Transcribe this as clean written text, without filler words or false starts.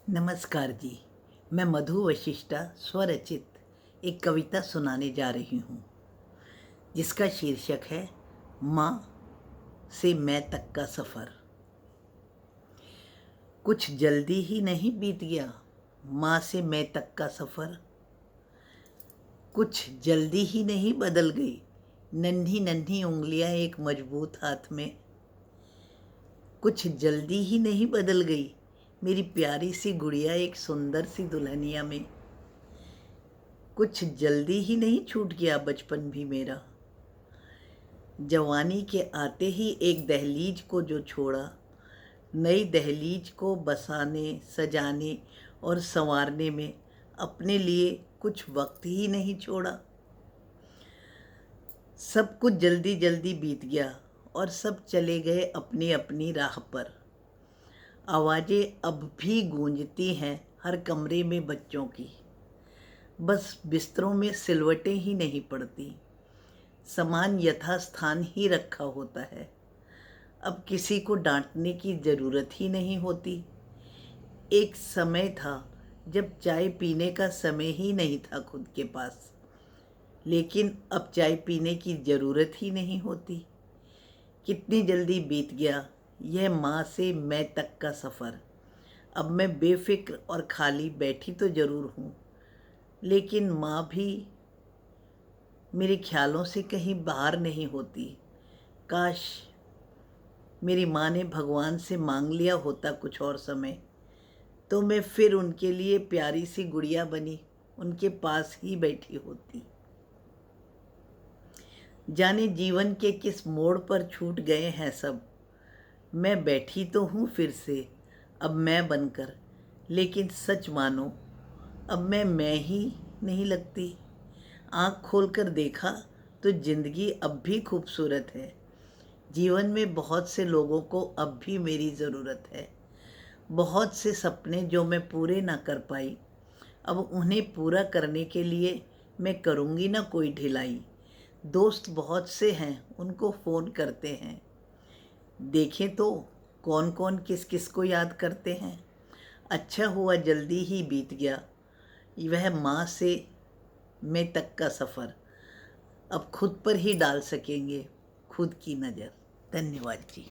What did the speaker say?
नमस्कार जी। मैं मधु वशिष्ठा स्वरचित एक कविता सुनाने जा रही हूँ जिसका शीर्षक है माँ से मैं तक का सफ़र। कुछ जल्दी ही नहीं बीत गया माँ से मैं तक का सफ़र। कुछ जल्दी ही नहीं बदल गई नन्ही नन्ही उंगलियाँ एक मजबूत हाथ में। कुछ जल्दी ही नहीं बदल गई मेरी प्यारी सी गुड़िया एक सुंदर सी दुल्हनिया में। कुछ जल्दी ही नहीं छूट गया बचपन भी मेरा। जवानी के आते ही एक दहलीज को जो छोड़ा, नई दहलीज को बसाने सजाने और संवारने में अपने लिए कुछ वक्त ही नहीं छोड़ा। सब कुछ जल्दी जल्दी बीत गया और सब चले गए अपनी अपनी राह पर। आवाज़ें अब भी गूंजती हैं हर कमरे में बच्चों की, बस बिस्तरों में सिलवटें ही नहीं पड़ती, सामान यथास्थान ही रखा होता है। अब किसी को डांटने की ज़रूरत ही नहीं होती। एक समय था जब चाय पीने का समय ही नहीं था खुद के पास, लेकिन अब चाय पीने की ज़रूरत ही नहीं होती। कितनी जल्दी बीत गया यह माँ से मैं तक का सफ़र। अब मैं बेफिक्र और खाली बैठी तो ज़रूर हूँ, लेकिन माँ भी मेरे ख्यालों से कहीं बाहर नहीं होती। काश मेरी माँ ने भगवान से मांग लिया होता कुछ और समय, तो मैं फिर उनके लिए प्यारी सी गुड़िया बनी उनके पास ही बैठी होती। जाने जीवन के किस मोड़ पर छूट गए हैं सब। मैं बैठी तो हूँ फिर से अब मैं बनकर, लेकिन सच मानो अब मैं ही नहीं लगती। आँख खोलकर देखा तो ज़िंदगी अब भी खूबसूरत है। जीवन में बहुत से लोगों को अब भी मेरी ज़रूरत है। बहुत से सपने जो मैं पूरे ना कर पाई, अब उन्हें पूरा करने के लिए मैं करूँगी ना कोई ढिलाई। दोस्त बहुत से हैं उनको फ़ोन करते हैं, देखें तो कौन कौन किस किस को याद करते हैं। अच्छा हुआ जल्दी ही बीत गया वह माँ से मैं तक का सफ़र। अब खुद पर ही डाल सकेंगे खुद की नज़र। धन्यवाद जी।